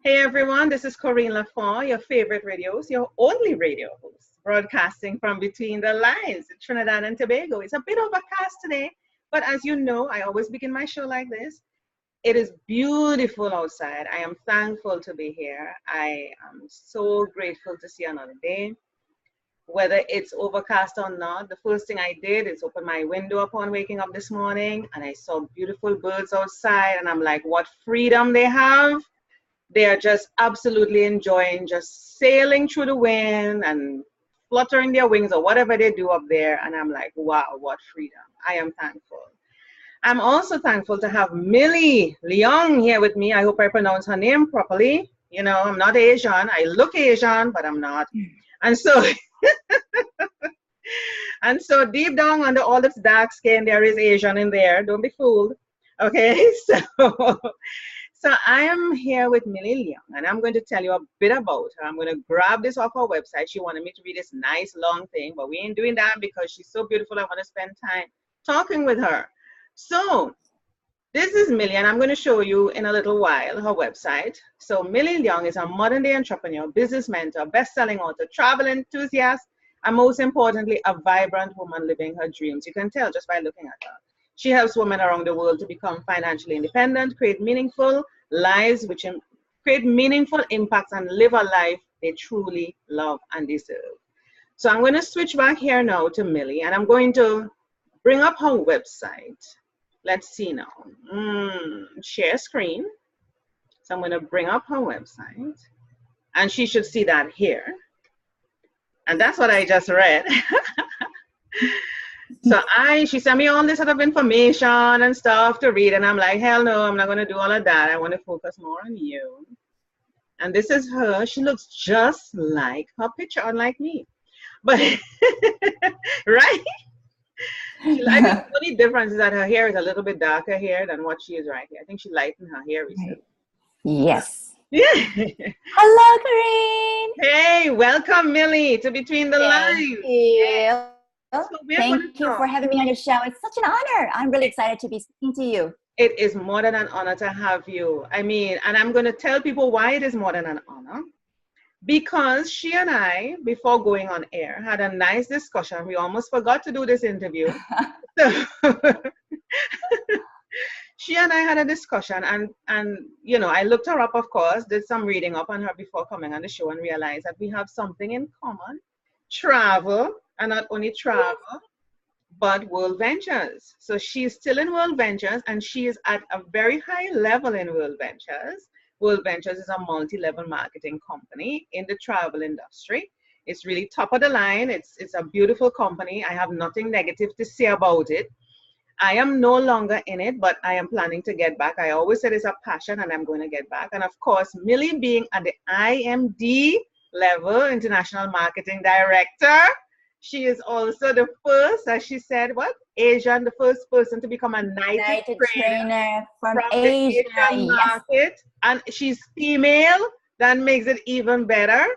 Hey everyone, this is Corinne Lafont, your favorite radio host, your only radio host, broadcasting from between the lines in Trinidad and Tobago. It's a bit overcast today, but as you know, I always begin my show like this. It is beautiful outside. I am thankful to be here. I am so grateful to see another day. Whether it's overcast or not, the first thing I did is open my window upon waking up this morning and I saw beautiful birds outside and I'm like, what freedom they have. They are just absolutely enjoying just sailing through the wind and fluttering their wings or whatever they do up there. And I'm like, wow, what freedom. I am thankful. I'm also thankful to have Millie Leong here with me. I hope I pronounce her name properly. You know, I'm not Asian. I look Asian, but I'm not. And so, and so deep down under all this dark skin, there is Asian in there. Don't be fooled. Okay, so I am here with Millie Leong, and I'm going to tell you a bit about her. I'm going to grab this off her website. She wanted me to read this nice long thing, but we ain't doing that because she's so beautiful. I want to spend time talking with her. So this is Millie, and I'm going to show you in a little while her website. So Millie Leong is a modern-day entrepreneur, business mentor, best-selling author, travel enthusiast, and most importantly, a vibrant woman living her dreams. You can tell just by looking at her. She helps women around the world to become financially independent, create meaningful lives, create meaningful impacts, and live a life they truly love and deserve. So I'm going to switch back here now to Millie, and I'm going to bring up her website. Let's see now. Share screen. So I'm going to bring up her website, and she should see that here. And that's what I just read. So she sent me all this sort of information and stuff to read, and I'm like, hell no, I'm not going to do all of that. I want to focus more on you. And this is her. She looks just like her picture, unlike me. But, right? I think the only difference is that her hair is a little bit darker here than what she is right here. I think she lightened her hair recently. Yes. Yeah. Hello, Corinne. Hey, welcome, Millie, to Between the Lines. Thank you. So Thank you for having me on your show. It's such an honor. I'm really excited to be speaking to you. It is more than an honor to have you. I mean, and I'm going to tell people why it is more than an honor. Because she and I, before going on air, had a nice discussion. We almost forgot to do this interview. So she and I had a discussion, and you know, I looked her up, of course, did some reading up on her before coming on the show, and realized that we have something in common: travel, and not only travel, but World Ventures. So she's still in World Ventures, and she is at a very high level in World Ventures. World Ventures is a multi-level marketing company in the travel industry. It's really top of the line. It's a beautiful company. I have nothing negative to say about it. I am no longer in it, but I am planning to get back. I always said it's a passion, and I'm going to get back. And of course, Millie being at the IMD level, International Marketing Director, she is also the first, as she said, Asian, the first person to become a Knighted trainer from Asia, the Asian market. And she's female. That makes it even better.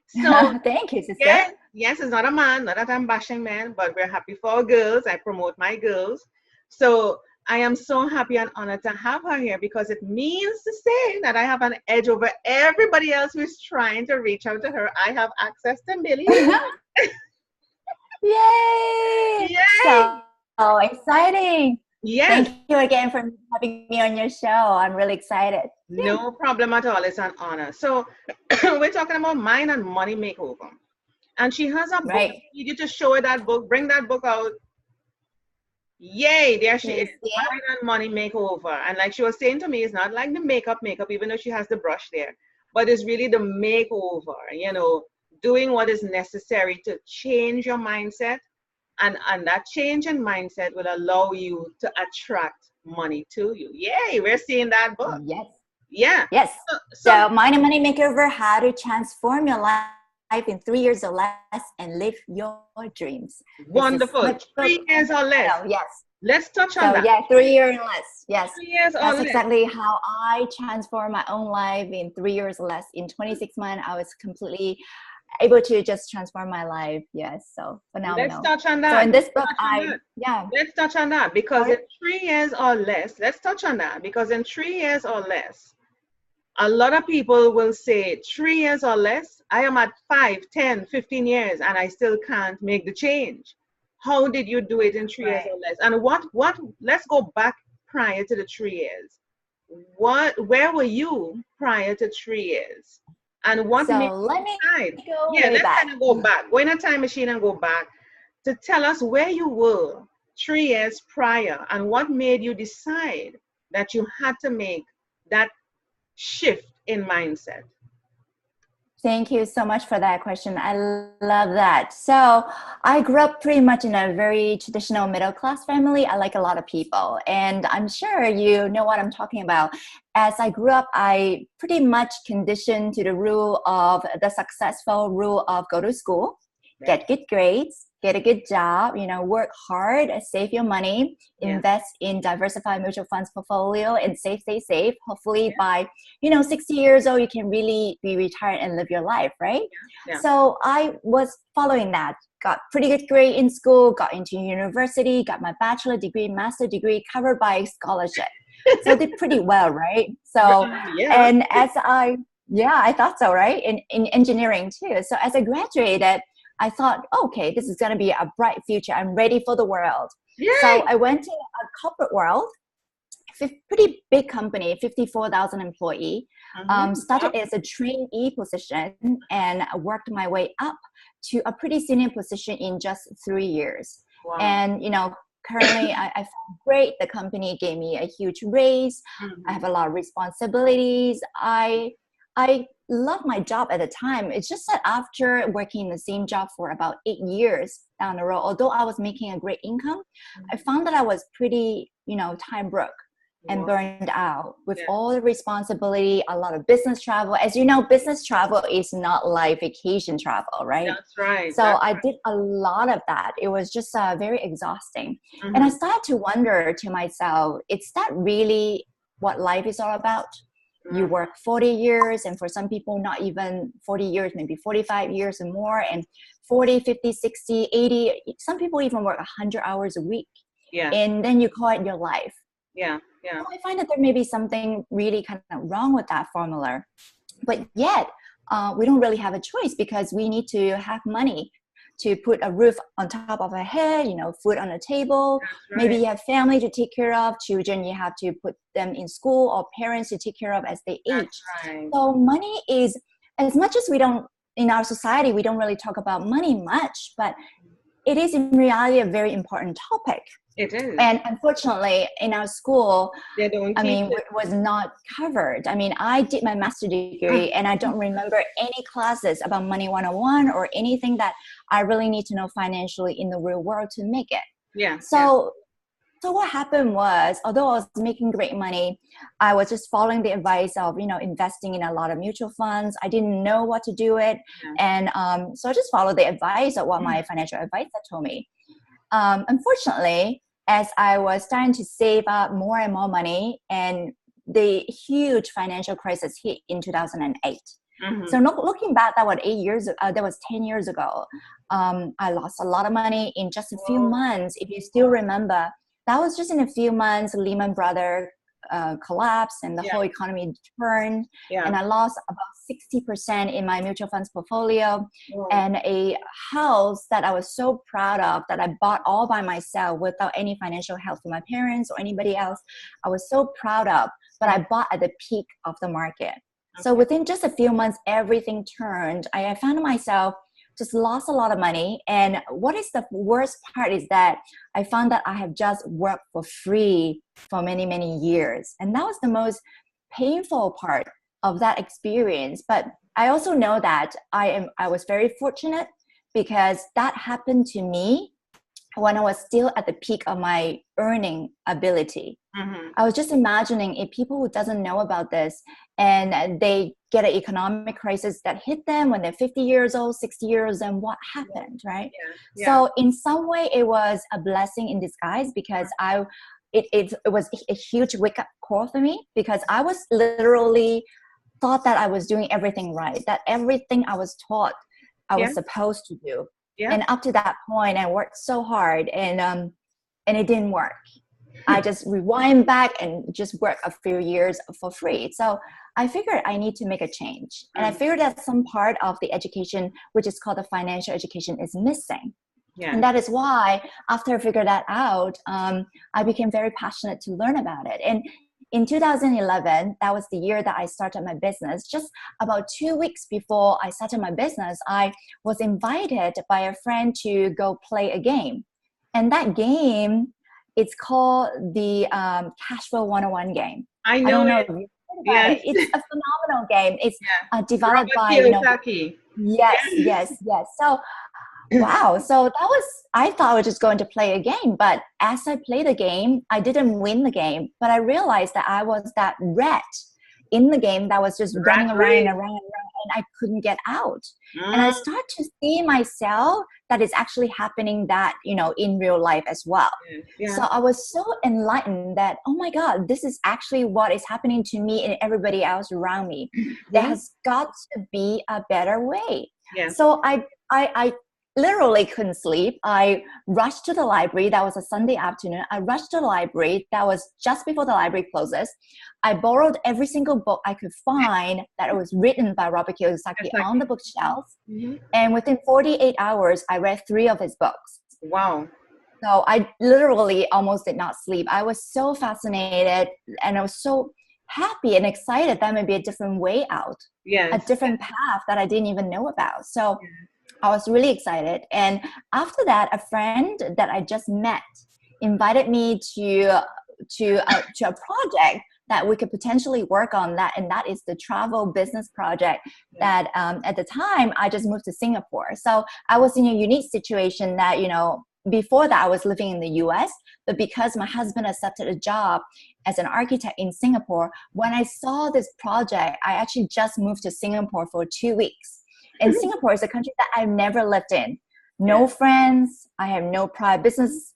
So thank you, sister. Yes, it's not a man, not that I'm bashing men, but we're happy for our girls. I promote my girls. So I am so happy and honored to have her here because it means to say that I have an edge over everybody else who's trying to reach out to her. I have access to Millie. Yay! Yay! So exciting. Yes. Thank you again for having me on your show. I'm really excited. No problem at all. It's an honor. So we're talking about Mind and Money Makeover. And she has a book. I need you to show her that book. Bring that book out. Yay, there she is. Mind and Money Makeover. And like she was saying to me, it's not like the makeup, even though she has the brush there. But it's really the makeover, you know, doing what is necessary to change your mindset. And that change in mindset will allow you to attract money to you. Yay, we're seeing that book. Yes. Yeah. Yes. So Mind and Money Makeover, how to transform your life in 3 years or less and live your dreams. Wonderful. 3 years or less. Oh, yes. Let's touch on that. Yeah, 3 years or less. Yes. 3 years or less. That's exactly how I transformed my own life in 3 years or less. In 26 months, I was completely able to just transform my life. Yes. So phenomenal. Let's touch on that. So in this book, Let's touch on that because in 3 years or less, let's touch on that because in 3 years or less, A lot of people will say 3 years or less. I am at 5, 10, 15 years and I still can't make the change. How did you do it in 3 years Right. or less? And let's go back prior to the 3 years. Where were you prior to 3 years? And what So made let you me decide? go Yeah, way let's back. kind of go back. Go in a time machine and go back to tell us where you were 3 years prior and what made you decide that you had to make that shift in mindset. Thank you so much for that question. I love that. So I grew up pretty much in a very traditional middle class family. I like a lot of people, and I'm sure you know what I'm talking about. As I grew up, I pretty much conditioned to the rule of the successful rule of go to school, get good grades, get a good job, work hard, save your money, invest in diversified mutual funds portfolio, and save. Hopefully by 60 years old, you can really be retired and live your life, right? So I was following that, got pretty good grade in school, got into university, got my bachelor degree, master degree covered by scholarship. So I did pretty well, right? So, and I thought so, right? In engineering too. So as I graduated, I thought, okay, this is going to be a bright future. I'm ready for the world. Yay! So I went to a corporate world, pretty big company, 54,000 employee. Started as a trainee position and worked my way up to a pretty senior position in just 3 years. Wow. And, currently I feel great. The company gave me a huge raise. I have a lot of responsibilities. I love my job at the time. It's just that after working the same job for about 8 years down the road, although I was making a great income, I found that I was pretty, time broke and burned out with all the responsibility, a lot of business travel. As you know, business travel is not like vacation travel, right? That's right. So I did a lot of that. It was just very exhausting. And I started to wonder to myself, is that really what life is all about? You work 40 years, and for some people, not even 40 years, maybe 45 years and more, and 40, 50, 60, 80. Some people even work 100 hours a week. Yeah. And then you call it your life. Yeah. So I find that there may be something really kind of wrong with that formula. But yet, we don't really have a choice because we need to have money to put a roof on top of our head, food on the table. Right. Maybe you have family to take care of, children you have to put them in school, or parents to take care of as they age. Right. So money is, as much as we don't, in our society, we don't really talk about money much, but it is in reality a very important topic. It is. And unfortunately, in our school, it was not covered. I did my master's degree and I don't remember any classes about Money 101 or anything that I really need to know financially in the real world to make it. Yeah. So what happened was, although I was making great money, I was just following the advice of, investing in a lot of mutual funds. I didn't know what to do it. And so I just followed the advice of what my financial advisor told me. Unfortunately, as I was starting to save up more and more money, and the huge financial crisis hit in 2008. So looking back, that was 8 years. That was 10 years ago. I lost a lot of money in just a few months. If you still remember, that was just in a few months. Lehman Brothers collapsed and the whole economy turned, and I lost about 60% in my mutual funds portfolio, and a house that I was so proud of that I bought all by myself without any financial help from my parents or anybody else. I was so proud of, but I bought at the peak of the market. So within just a few months, everything turned. I found myself just lost a lot of money. And what is the worst part is that I found that I have just worked for free for many, many years. And that was the most painful part of that experience. But I also know that I was very fortunate because that happened to me when I was still at the peak of my earning ability. I was just imagining if people who doesn't know about this and they get an economic crisis that hit them when they're 50 years old, 60 years, and what happened, right? So in some way, it was a blessing in disguise because it was a huge wake-up call for me, because I was literally thought that I was doing everything right, that everything I was taught I was supposed to do. And up to that point, I worked so hard, and it didn't work. I just rewind back and just work a few years for free. So I figured I need to make a change. And I figured that some part of the education, which is called the financial education, is missing. Yeah. And that is why after I figured that out, I became very passionate to learn about it. And in 2011, that was the year that I started my business. Just about 2 weeks before I started my business, I was invited by a friend to go play a game. And that game, it's called the Cashflow 101 game. I I know don't know it. if you've heard about Yes. it. It's a phenomenal game. It's Yeah. developed Robert by, Kiyosaki. yes, yes, yes. So wow. So that was, I thought I was just going to play a game. But as I played the game, I didn't win the game. But I realized that I was that rat in the game that was just running Rat around and race. around and around, and I couldn't get out. And I start to see myself that is actually happening that, in real life as well. Yeah. So I was so enlightened that, oh my God, this is actually what is happening to me and everybody else around me. There has got to be a better way. Yeah. So I literally couldn't sleep. I rushed to the library. That was a Sunday afternoon. I rushed to the library. That was just before the library closes. I borrowed every single book I could find that was written by Robert Kiyosaki on the bookshelf. And within 48 hours, I read 3 of his books. Wow. So I literally almost did not sleep. I was so fascinated and I was so happy and excited that may be a different way out, a different path that I didn't even know about. So I was really excited. And after that, a friend that I just met invited me to a project that we could potentially work on that. And that is the travel business project that at the time I just moved to Singapore. So I was in a unique situation that, before that I was living in the US, but because my husband accepted a job as an architect in Singapore, when I saw this project, I actually just moved to Singapore for 2 weeks. And Singapore is a country that I've never lived in. No friends. I have no prior business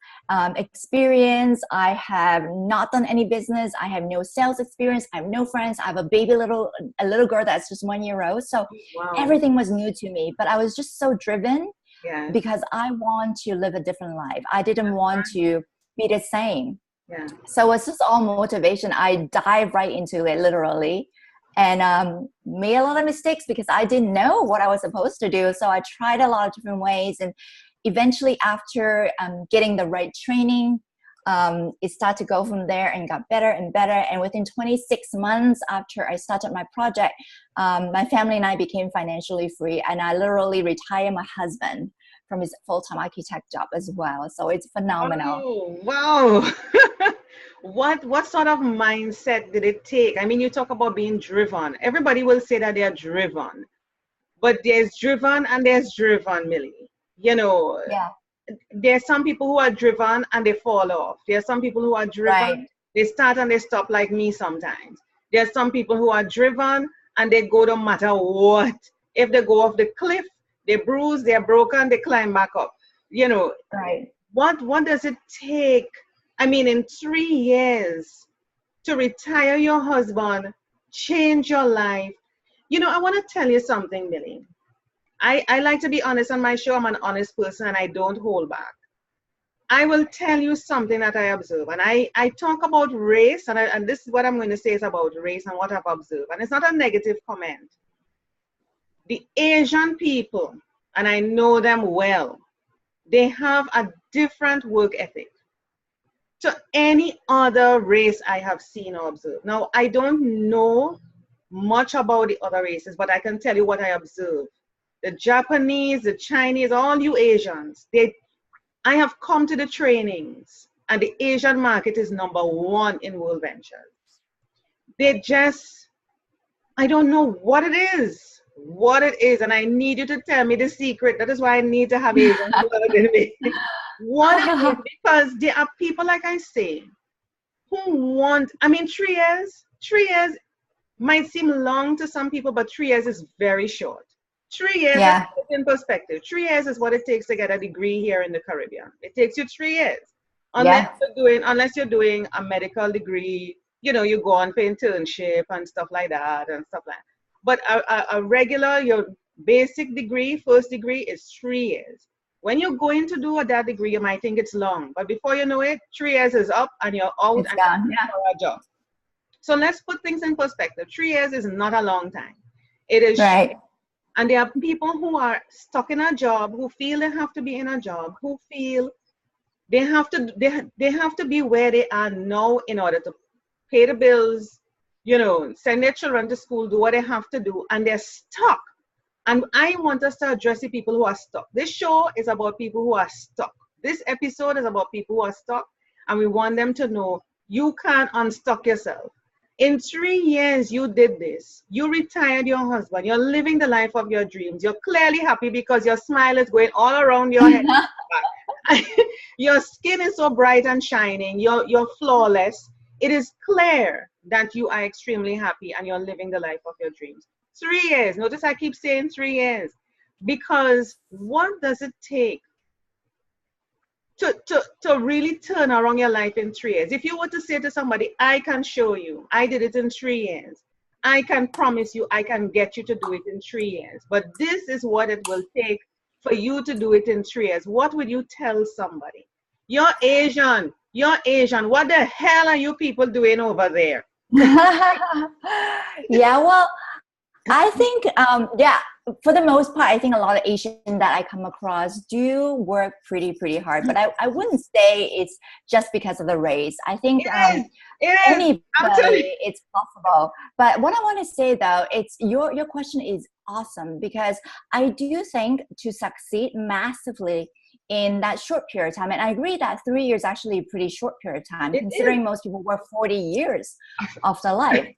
experience. I have not done any business. I have no sales experience. I have no friends. I have a little girl that's just 1 year old. So everything was new to me. But I was just so driven because I want to live a different life. I didn't want to be the same. So it's just all motivation. I dive right into it, literally. And made a lot of mistakes because I didn't know what I was supposed to do. So I tried a lot of different ways. And eventually after getting the right training, it started to go from there and got better and better. And within 26 months after I started my project, my family and I became financially free. And I literally retired my husband from his full-time architect job as well. So it's phenomenal. Oh, wow. What sort of mindset did it take? I mean, you talk about being driven. Everybody will say that they are driven, but there's driven and there's driven, Millie. There's some people who are driven and they fall off. There's some people who are driven, they start and they stop like me sometimes. There's some people who are driven and they go no matter what. If they go off the cliff, they bruise, they're broken, they climb back up. What does it take? I mean, in 3 years to retire your husband, change your life. I want to tell you something, Millie. I like to be honest on my show. I'm an honest person and I don't hold back. I will tell you something that I observe. And I talk about race, and this is what I'm going to say is about race and what I've observed. And it's not a negative comment. The Asian people, and I know them well, they have a different work ethic to any other race I have seen or observed. Now, I don't know much about the other races, but I can tell you what I observe. The Japanese, the Chinese, all you Asians, I have come to the trainings, and the Asian market is #1 in World Ventures. I don't know what it is, and I need you to tell me the secret. That is why I need to have Asian blood in me. What it is, because there are people, like I say, who want, 3 years might seem long to some people, but 3 years is very short. 3 years, in perspective, 3 years is what it takes to get a degree here in the Caribbean. It takes you 3 years. Unless you're doing a medical degree, you go on for internship and stuff like that. But a regular, your basic degree, first degree is 3 years. When you're going to do that degree, you might think it's long, but before you know it, 3 years is up and you're out It's and gone. you're for a job. So let's put things in perspective. 3 years is not a long time. It is Yeah. short. Right. And there are people who are stuck in a job, who feel they have to be in a job, who feel they have to be where they are now in order to pay the bills, send their children to school, do what they have to do, and they're stuck. And I want us to address the people who are stuck. This show is about people who are stuck. This episode is about people who are stuck, and we want them to know you can't unstuck yourself. In 3 years, you did this. You retired your husband. You're living the life of your dreams. You're clearly happy because your smile is going all around your head. Your skin is so bright and shining. You're flawless. It is clear that you are extremely happy and you're living the life of your dreams. 3 years. Notice I keep saying 3 years. Because what does it take to really turn around your life in 3 years? If you were to say to somebody, I can show you, I did it in 3 years. I can promise you, I can get you to do it in 3 years. But this is what it will take for you to do it in 3 years. What would you tell somebody? You're Asian. You're Asian. What the hell are you people doing over there? Yeah, well, I think, yeah, for the most part, I think a lot of Asians that I come across do work pretty hard. But I wouldn't say it's just because of the race. I think anybody, it's possible. But what I want to say though, it's your question is awesome, because I do think to succeed massively in that short period of time, and I agree that 3 years actually a pretty short period of time, considering most people work 40 years of their life.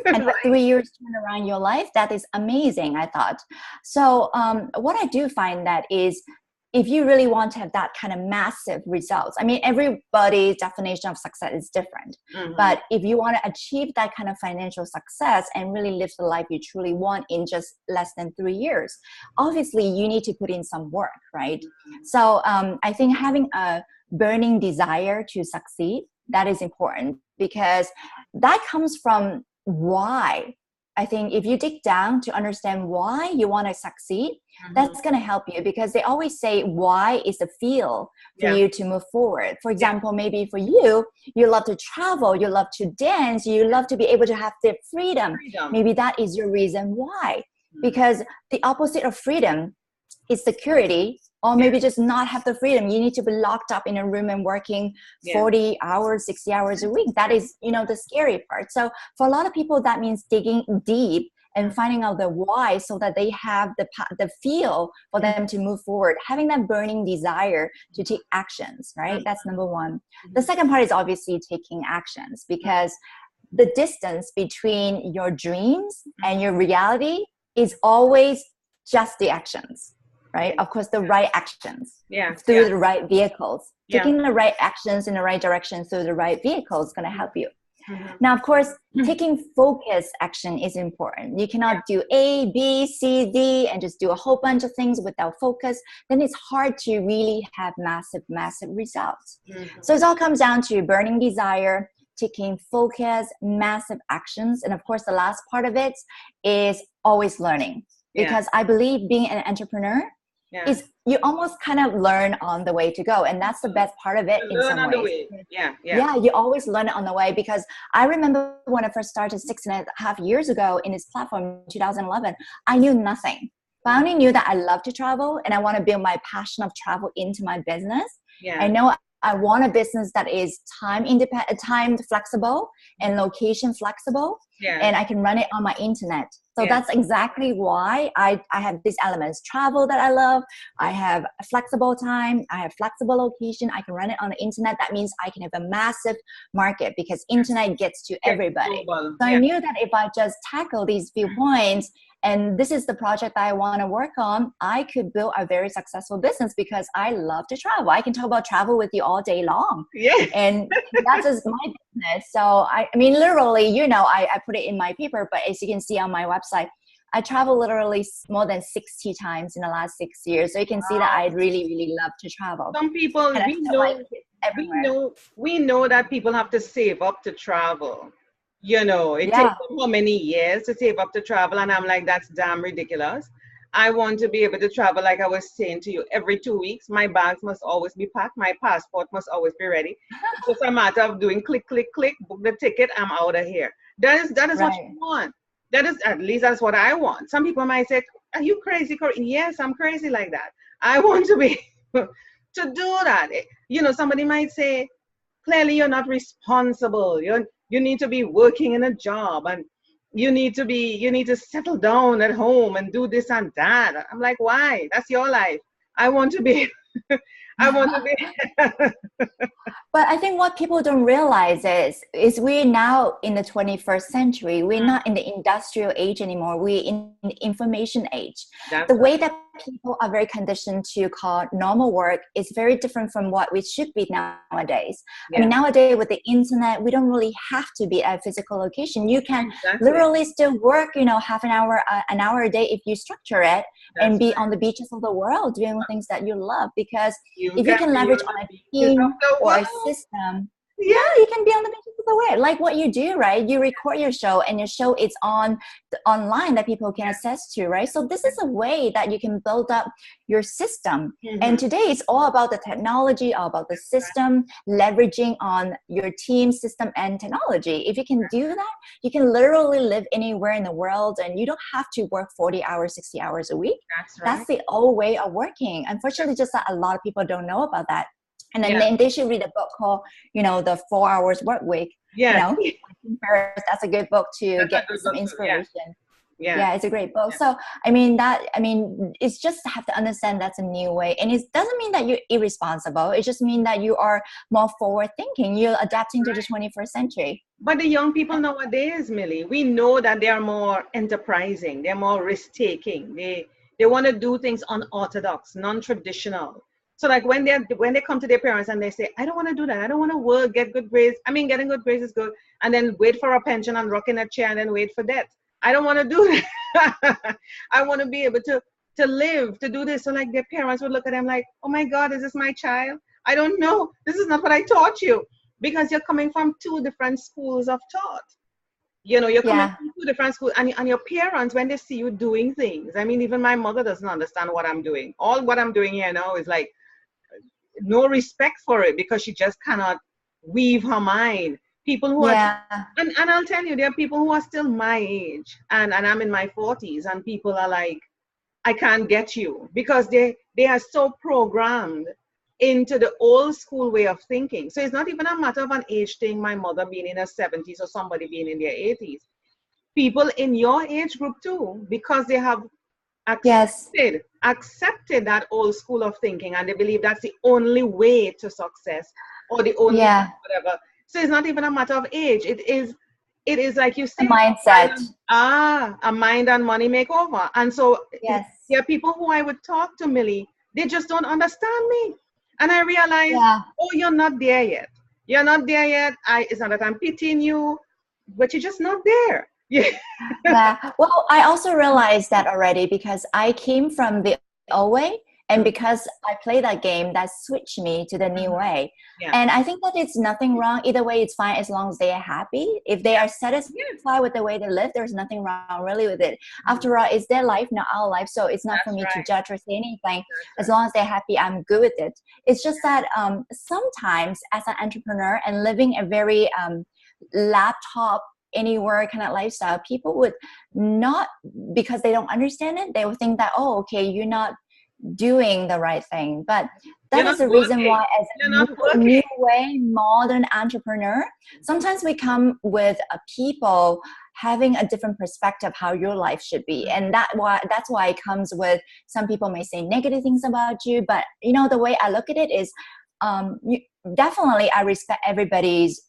And for 3 years turn around your life, that is amazing, I thought. So what I do find that is, if you really want to have that kind of massive results, I mean, everybody's definition of success is different. Mm-hmm. But if you want to achieve that kind of financial success and really live the life you truly want in just less than 3 years, obviously you need to put in some work, right? Mm-hmm. So I think having a burning desire to succeed, that is important, because that comes from why. I think if you dig down to understand why you want to succeed, mm-hmm. that's going to help you, because they always say why is the feel for you to move forward. For example, maybe for you, you love to travel, you love to dance, you love to be able to have the freedom. Maybe that is your reason why. Mm-hmm. Because the opposite of freedom is security, or maybe just not have the freedom. You need to be locked up in a room and working 40 hours, 60 hours a week. That is, the scary part. So for a lot of people, that means digging deep and finding out the why, so that they have the feel for them to move forward, having that burning desire to take actions, right? That's number one. The second part is obviously taking actions, because the distance between your dreams and your reality is always just the actions. Right? Of course, the right actions through the right vehicles. Taking the right actions in the right direction through the right vehicle is going to help you. Mm-hmm. Now, of course, taking focused action is important. You cannot do A, B, C, D, and just do a whole bunch of things without focus. Then it's hard to really have massive results. Mm-hmm. So it all comes down to burning desire, taking focus, massive actions. And of course, the last part of it is always learning. Because I believe being an entrepreneur is you almost kind of learn on the way to go. And that's the best part of it in some ways. Yeah, you always learn it on the way. Because I remember when I first started 6.5 years ago in this platform in 2011, I knew nothing. But I only knew that I love to travel and I want to build my passion of travel into my business. I know I want a business that is time flexible and location flexible, and I can run it on my internet. So that's exactly why I have these elements: travel that I love, I have a flexible time, I have flexible location, I can run it on the internet. That means I can have a massive market, because internet gets to everybody. So I knew that if I just tackle these few points, and this is the project that I want to work on, I could build a very successful business, because I love to travel. I can talk about travel with you all day long. And that's just my business. So I mean, literally, I put it in my paper, but as you can see on my website, I travel literally more than 60 times in the last 6 years. So you can see that I really love to travel. Some people, we know that people have to save up to travel. It takes them how many years to save up to travel, and I'm like, that's damn ridiculous. I want to be able to travel, like I was saying to you, every 2 weeks. My bags must always be packed. My passport must always be ready. It's just a matter of doing click, click, click, book the ticket. I'm out of here. That is what Right. you want. That is, at least that's what I want. Some people might say, "Are you crazy, Corey?" Yes, I'm crazy like that. I want to be to do that. Somebody might say, clearly you're not responsible. You need to be working in a job, and you need to settle down at home and do this and that. I'm like, why? That's your life. I want to be I want to be But I think what people don't realize is we're now in the 21st century. We're not in the industrial age anymore. We're in the information age. that's The right. way that people are very conditioned to call normal work is very different from what we should be nowadays. I mean, Yeah, nowadays with the internet, we don't really have to be at a physical location. You can exactly. literally still work, half an hour a day if you structure it, and That's be right. on the beaches of the world doing things that you love. Because You if you can can be leverage on on the a beaches of team the or a world. system, yeah, Yeah, you can be on the beaches of the world, like what you do, right? You record your show, and your show is on online that people can access to, right? So this is a way that you can build up your system. hmm, And today it's all about the technology, all about the system, leveraging on your team, system, and technology. If you can do that, you can literally live anywhere in the world, and you don't have to work 40 hours, 60 hours a week. that's That's right. the old way of working. Unfortunately, just that a lot of people don't know about that. And then, Yeah, then they should read a book called, the 4 Hours Work Week. You yeah. know, that's a good book to That's a get good some book too. Yeah, inspiration. yeah. Yeah, it's a great book. Yeah. So it's just have to understand that's a new way. And it doesn't mean that you're irresponsible. It just means that you are more forward thinking. You're adapting to the 21st century. But the young people nowadays, Millie, we know that they are more enterprising, they're more risk taking. They want to do things unorthodox, non-traditional. So like when they come to their parents and they say, I don't want to do that. I don't want to work, get good grades. I mean, getting good grades is good. And then wait for a pension and rock in a chair and then wait for death. I don't want to do that. I want to be able to live, to do this. So like their parents would look at them like, oh my God, is this my child? I don't know. This is not what I taught you, because you're coming from two different schools of thought. You're coming Yeah. from two different schools, and your parents, when they see you doing things, I mean, even my mother doesn't understand what I'm doing. All what I'm doing here now is like no respect for it, because she just cannot weave her mind. People who are, Yeah. and I'll tell you, there are people who are still my age, and I'm in my 40s, and people are like, I can't get you, because they are so programmed into the old school way of thinking. So it's not even a matter of an age thing, my mother being in her 70s or somebody being in their 80s. People in your age group too, because they have Yes. accepted that old school of thinking, and they believe that's the only way to success, or the only Yeah. whatever. So it's not even a matter of age. It is like you The say, mindset. a mind and money makeover. And so Yes. there are people who I would talk to, Millie, they just don't understand me. And I realize, Yeah. oh, you're not there yet. You're not there yet. It's not that I'm pitying you, but you're just not there. Yeah. Yeah. Well, I also realized that already because I came from the old way. And Mhm. because I play that game, that switched me to the new way. Yeah. And I think that it's nothing wrong. Either way, it's fine as long as they are happy. If they are Yes. satisfied with the way they live, there's nothing wrong really with it. Mhm. After all, it's their life, not our life. So it's not for That's me to right. judge or say anything. That's As right. long as they're happy, I'm good with it. It's just that sometimes as an entrepreneur and living a very laptop anywhere kind of lifestyle, people would not, because they don't understand it, they would think that, oh, okay, you're not doing the right thing. But You're that not is the reason working. why as You're a not new working. way modern entrepreneur, sometimes we come with people having a different perspective how your life should be. And that's why it comes with, some people may say negative things about you, but the way I look at it is, definitely I respect everybody's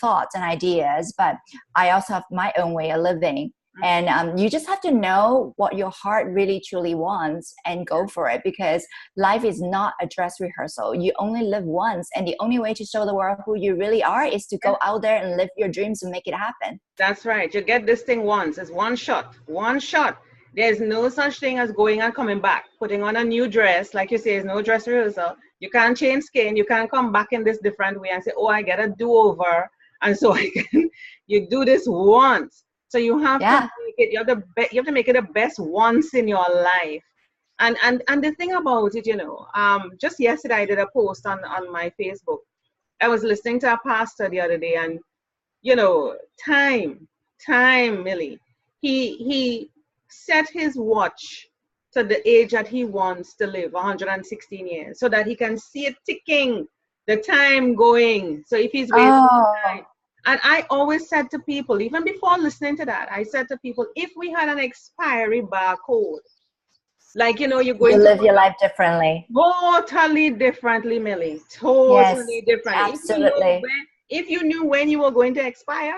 thoughts and ideas, but I also have my own way of living. And you just have to know what your heart really truly wants and go for it, because life is not a dress rehearsal. You only live once, and the only way to show the world who you really are is to go out there and live your dreams and make it happen. That's right. You get this thing once. It's one shot. One shot. There's no such thing as going and coming back. Putting on a new dress, like you say, is no dress rehearsal. You can't change skin. You can't come back in this different way and say, oh, I get a do-over. And so I can, you do this once. So you have to Yeah. make it, you have to make it the best once in your life. And the thing about it, just yesterday I did a post on my Facebook. I was listening to a pastor the other day, and you know, time, Millie. He set his watch to the age that he wants to live, 116 years, so that he can see it ticking, the time going. So if he's wasting Oh, time. And I always said to people, even before listening to that, I said to people, if we had an expiry barcode, like, you're you going to live your life differently. totally differently, Millie. Yes, Totally differently. absolutely. If you knew when you were going to expire,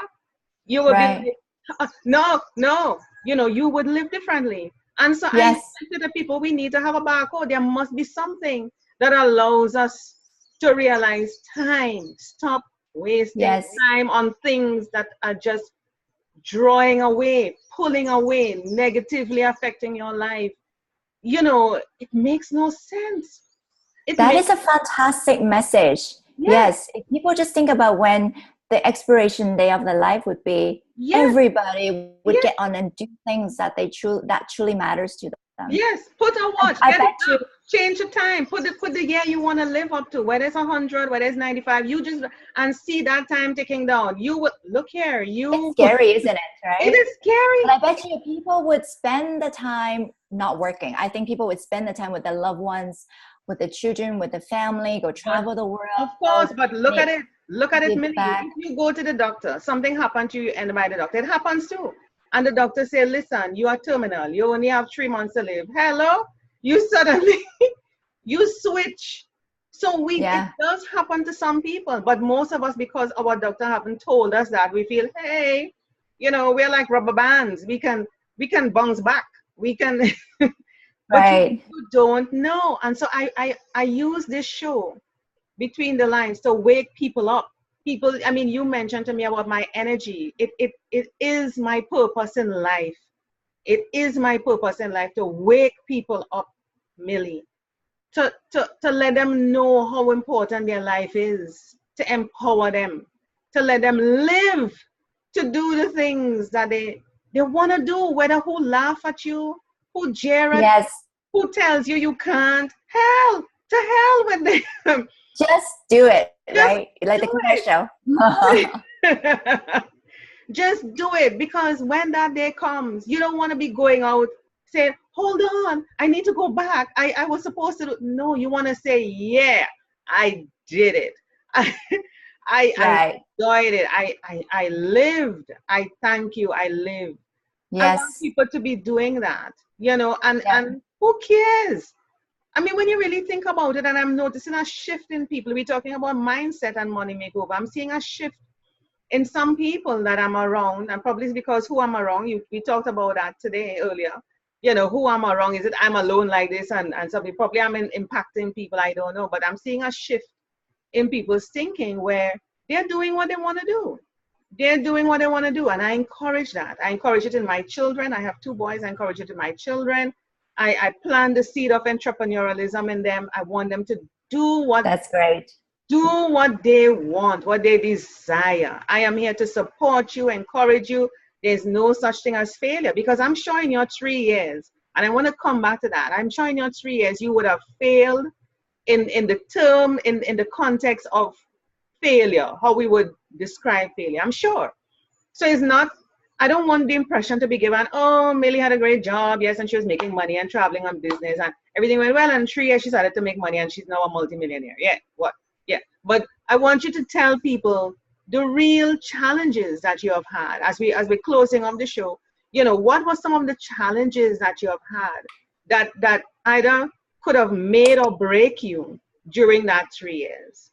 you would be Right. like, no, no, you would live differently. And so I Yes, said to the people, we need to have a barcode. There must be something that allows us to realize time. Stop wasting yes. time on things that are just drawing away, pulling away, negatively affecting your life. It makes no sense. It That makes, is a fantastic message. yes, Yes, if people just think about when the expiration day of their life would be, yes, everybody would yes. get on and do things that that truly matters to them. Yes, put a And watch, I get it bet you up, change the time, put the year you want to live up to, whether it's 100, whether it's 95, you just and see that time ticking down. You will look here, it's you scary, isn't it? it Right? is But scary. I bet you people would spend the time not working. I think people would spend the time with their loved ones, with their children, with the family, go But travel the of course, world, but make look at it, give Millie. back. If you go to the doctor, something happened to you and by the doctor, it happens too. And the doctor say, listen, you are terminal, you only have 3 months to live. Hello? You suddenly you switch. So it Yeah. does happen to some people, but most of us, because our doctor haven't told us that, we feel, hey, we're like rubber bands. We can bounce back. We can, but Right. you don't know. And so I use this show between the lines to wake people up. People, I mean, you mentioned to me about my energy. It is my purpose in life. It is my purpose in life to wake people up, Millie, to let them know how important their life is, to empower them, to let them live, to do the things that they want to do, whether who laugh at you, who jeer at you, Yes. who tells you you can't. Hell, to hell with them. Just do it, Just right? Like do the commercial. it. Just do it, because when that day comes, you don't want to be going out saying, hold on, I need to go back. I was supposed to do. No, you want to say, yeah, I did it. I Right. enjoyed it. I lived. I thank you. I lived. I want Yes. people to be doing that, and Yeah. who cares? I mean, when you really think about it, and I'm noticing a shift in people, we're talking about mindset and money makeover. I'm seeing a shift in some people that I'm around, and probably it's because who I'm around, we talked about that today earlier. Who I'm around, is it I'm alone like this, and something, probably I'm impacting people, I don't know, but I'm seeing a shift in people's thinking where they're doing what they want to do. They're doing what they want to do, and I encourage that. I encourage it in my children. I have 2 boys. I encourage it in my children. I plant the seed of entrepreneurialism in them. I want them to do what That's great. do what they want, what they desire. I am here to support you, encourage you. There's no such thing as failure, because I'm sure in your 3 years, and I want to come back to that, I'm sure in your 3 years you would have failed in the term, in the context of failure, how we would describe failure. I'm sure. So it's not, I don't want the impression to be given, oh, Millie had a great job, yes, and she was making money and traveling on business and everything went well. And 3 years she started to make money and she's now a multimillionaire. Yeah, what? Yeah. But I want you to tell people the real challenges that you have had as we're closing on the show. What were some of the challenges that you have had that either could have made or break you during that 3 years?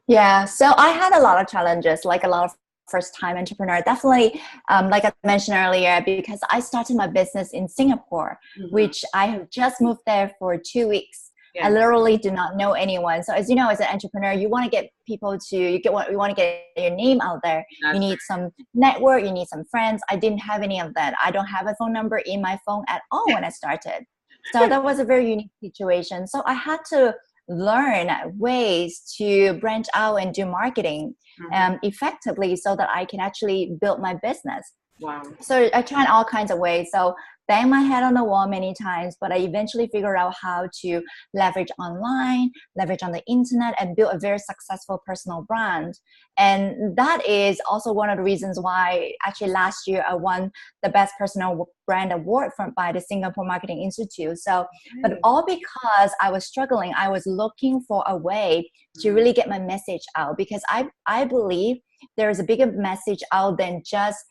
Yeah. So I had a lot of challenges, like a lot of first time entrepreneur. Definitely, like I mentioned earlier, because I started my business in Singapore, Mm-hmm. which I have just moved there for 2 weeks. I Yes, literally do not know anyone. So as you know, as an entrepreneur, you want to get people to you want to get your name out there. You that's need some network, you need some friends. I didn't have any of that. I don't have a phone number in my phone at all when I started. So right. that was a very unique situation. So I had to learn ways to branch out and do marketing Mm-hmm. effectively so that I can actually build my business. Wow. So I tried all kinds of ways. So bang my head on the wall many times, but I eventually figured out how to leverage online, leverage on the internet, and build a very successful personal brand. And that is also one of the reasons why actually last year I won the Best Personal Brand Award by the Singapore Marketing Institute. So, but all because I was struggling, I was looking for a way to really get my message out, because I believe there is a bigger message out than just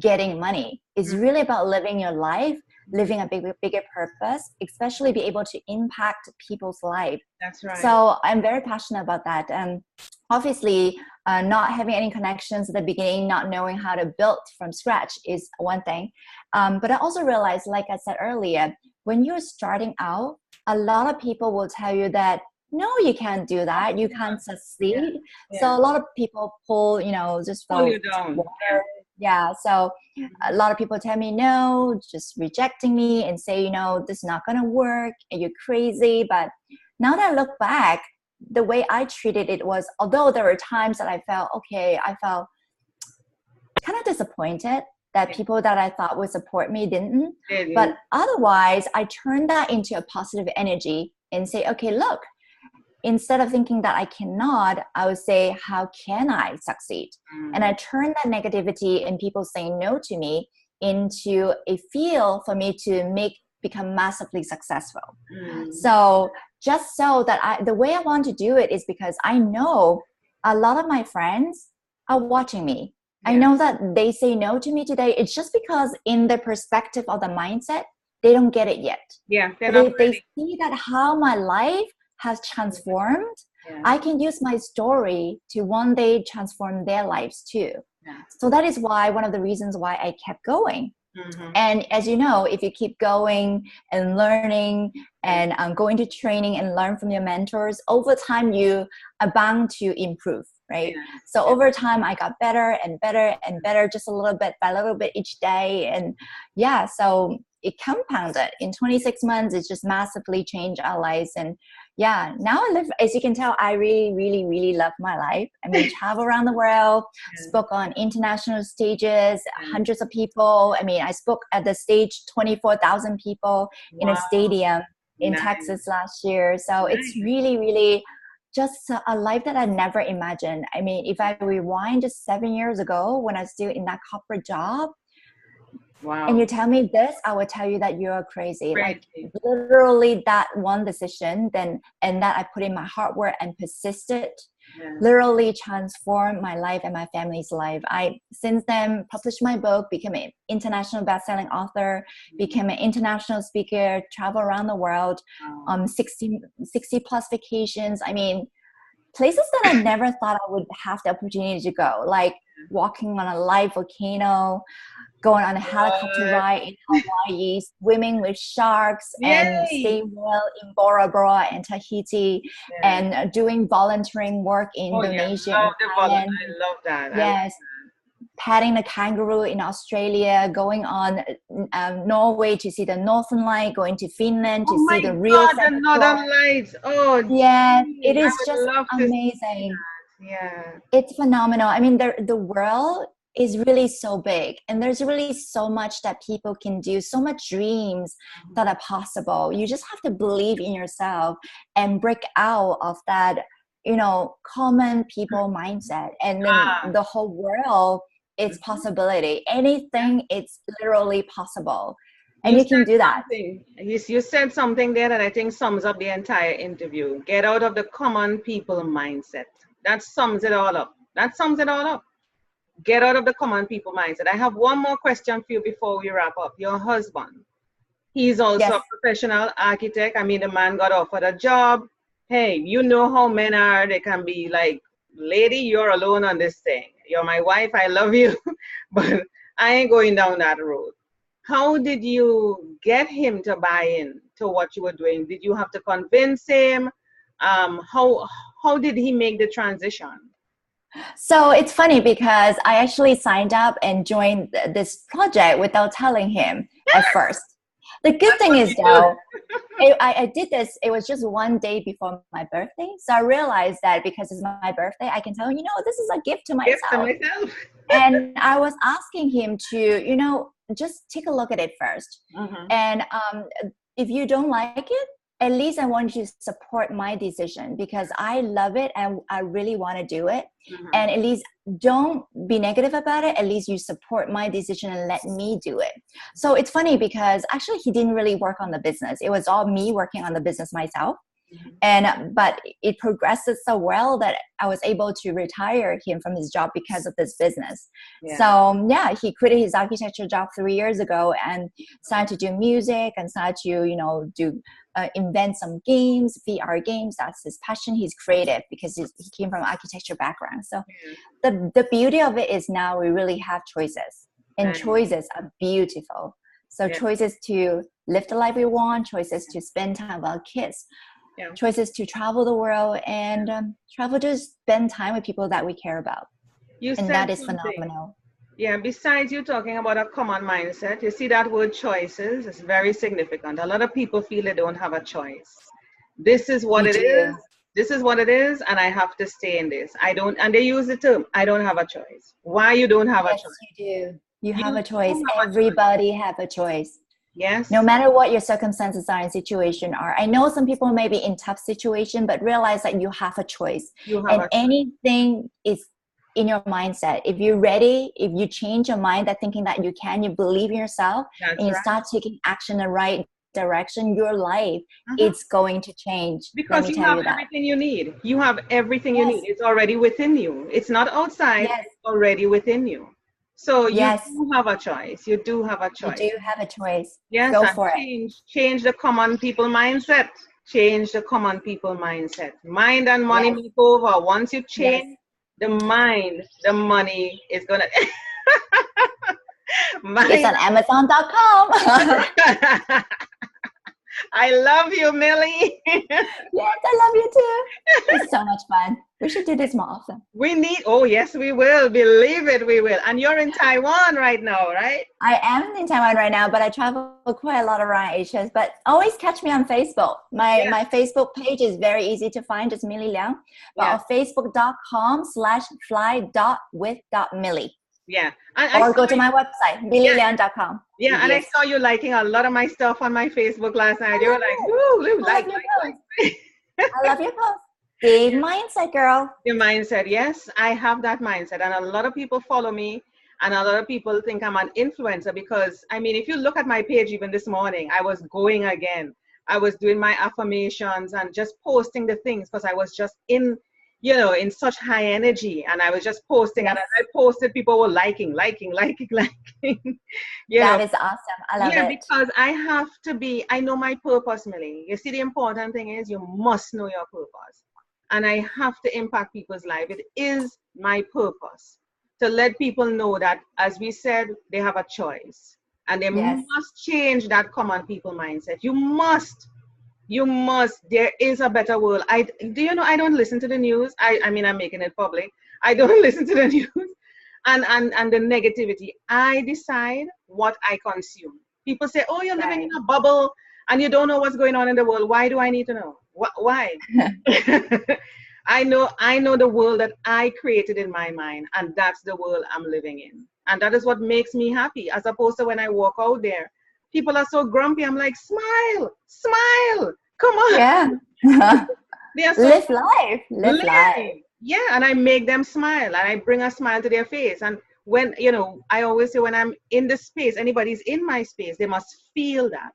getting money. It's really about living your life, living a bigger purpose, especially be able to impact people's life. That's right. So I'm very passionate about that. And obviously, not having any connections at the beginning, not knowing how to build from scratch is one thing. But I also realized, like I said earlier, when you're starting out, a lot of people will tell you that, no, you can't do that. You can't succeed. Yeah. So a lot of people pull, just pull you down. Water. Yeah. So a lot of people tell me no, just rejecting me and say, this is not going to work and you're crazy. But now that I look back, the way I treated it was, although there were times that I felt kind of disappointed that people that I thought would support me didn't. But otherwise, I turned that into a positive energy and say, okay, look, instead of thinking that I cannot, I would say, how can I succeed? And I turned that negativity and people saying no to me into a field for me to become massively successful. So just so that the way I want to do it is because I know a lot of my friends are watching me. I know that they say no to me today. It's just because in the perspective of the mindset, they don't get it yet. Yeah, they see that how my life has transformed. I can use my story to one day transform their lives too. So that is why one of the reasons why I kept going. And as you know, if you keep going and learning and going to training and learn from your mentors, over time you are bound to improve, right? So over time I got better and better and better, just a little bit by little bit each day. And so it compounded. In 26 months, it just massively changed our lives. And now I live, as you can tell, I really, really, really love my life. I mean, travel around the world, spoke on international stages, hundreds of people. I mean, I spoke at the stage, 24,000 people in a stadium in Texas last year. So it's really, really just a life that I never imagined. I mean, if I rewind just 7 years ago when I was still in that corporate job, and you tell me this, I would tell you that you're crazy. Like literally that one decision and that I put in my hard work and persisted literally transformed my life and my family's life. I since then published my book, became an international best-selling author, became an international speaker, travel around the world, 60 plus vacations. I mean, places that I never thought I would have the opportunity to go, like walking on a live volcano, going on a helicopter ride in Hawaii, swimming with sharks, and staying well in Bora Bora and Tahiti, and doing volunteering work in Indonesia. I love that. Yes. Petting the kangaroo in Australia, going on Norway to see the Northern Light, going to Finland to see the real the Northern Lights. Oh, yeah, it is just amazing. It's phenomenal. I mean, the world is really so big, and there's really so much that people can do, so much dreams that are possible. You just have to believe in yourself and break out of that, common people mindset, and then the whole world is possibility. Anything, it's literally possible. And you can do that. You said something there that I think sums up the entire interview. Get out of the common people mindset. That sums it all up. Get out of the common people mindset. I have one more question for you before we wrap up. Your husband, he's also a professional architect. I mean, the man got offered a job. Hey, you know how men are. They can be like, lady, you're alone on this thing. You're my wife. I love you. But I ain't going down that road. How did you get him to buy in to what you were doing? Did you have to convince him? How did he make the transition? So it's funny because I actually signed up and joined this project without telling him at first. The good thing is though, I did this. It was just one day before my birthday. So I realized that because it's my birthday, I can tell him, this is a gift to Gift to myself. myself. And I was asking him to, just take a look at it first. Mm-hmm. And if you don't like it, at least I want you to support my decision because I love it and I really want to do it. Mm-hmm. And at least don't be negative about it. At least you support my decision and let me do it. So it's funny because actually he didn't really work on the business. It was all me working on the business myself. Mm-hmm. But it progressed so well that I was able to retire him from his job because of this business. Yeah. So he quit his architecture job 3 years ago and started to do music and started to do invent some games, VR games. That's his passion. He's creative because he came from an architecture background. So the beauty of it is now we really have choices, and choices are beautiful. So choices to live the life we want, choices to spend time with our kids. Choices to travel the world and travel to spend time with people that we care about. And that is phenomenal. Yeah, besides you talking about a common mindset, you see that word choices is very significant. A lot of people feel they don't have a choice. This is what it is. This is what it is, and I have to stay in this. I don't, and they use the term, I don't have a choice. Why you don't have a choice? Yes, you do. You have a choice. Everybody have a choice. Yes. No matter what your circumstances are and situation are. I know some people may be in tough situation, but realize that you have a choice. Anything is in your mindset. If you're ready, if you change your mind that thinking that you can, you believe in yourself, and you start taking action in the right direction, your life it's going to change. Because you have everything you need. You have everything you need. It's already within you. It's not outside. It's already within you. So you do have a choice. You do have a choice. You do have a choice. Yes, go for it. Change the common people mindset. Change the common people mindset. Mind and money makeover. Once you change the mind, the money is gonna. It's on Amazon.com. I love you, Millie. Yes, I love you too. It's so much fun. We should do this more often. Yes, we will. Believe it, we will. And you're in Taiwan right now, right? I am in Taiwan right now, but I travel quite a lot around Asia. But always catch me on Facebook. My Facebook page is very easy to find, just Millie Liang. But on facebook.com/fly.with.millie. Yeah. Or go to my website, millieliang.com. Yeah, and I saw you liking a lot of my stuff on my Facebook last night. You were like, woo, like. I love your post. Big mindset, girl. Your mindset, yes, I have that mindset. And a lot of people follow me, and a lot of people think I'm an influencer because, I mean, if you look at my page even this morning, I was going again. I was doing my affirmations and just posting the things because I was just in such high energy, and I was just posting, and as I posted, people were liking. That is awesome. I love it. Because I know my purpose, Millie. You see, the important thing is you must know your purpose. And I have to impact people's life. It is my purpose to let people know that, as we said, they have a choice. And they must change that common people mindset. You must. There is a better world. I don't listen to the news. I mean, I'm making it public. I don't listen to the news and the negativity. I decide what I consume. People say, oh, you're living in a bubble and you don't know what's going on in the world. Why do I need to know? Why? I know the world that I created in my mind, and that's the world I'm living in. And that is what makes me happy, as opposed to when I walk out there. People are so grumpy. I'm like, smile, come on. Yeah. Live life. Yeah, and I make them smile, and I bring a smile to their face. And when, I always say when I'm in the space, anybody's in my space, they must feel that.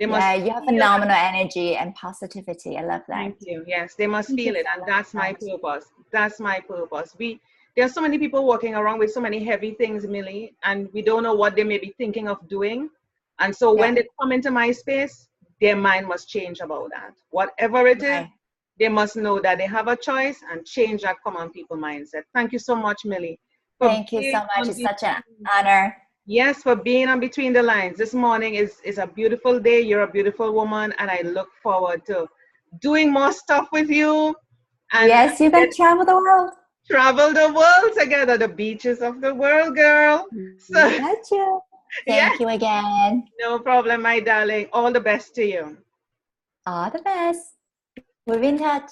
You have phenomenal energy and positivity. I love that. Thank you. Yes, they must feel it. And that's my purpose. That's my purpose. There are so many people walking around with so many heavy things, Millie, and we don't know what they may be thinking of doing. And so when they come into my space, their mind must change about that. Whatever it is, they must know that they have a choice and change that common people mindset. Thank you so much, Millie. Thank you so much. It's such an honor. Yes, for being on Between the Lines. This morning is a beautiful day. You're a beautiful woman, and I look forward to doing more stuff with you. And yes, you can travel the world. Travel the world together, the beaches of the world, girl. So, got you. Thank you again. No problem, my darling. All the best to you. All the best. We'll be in touch.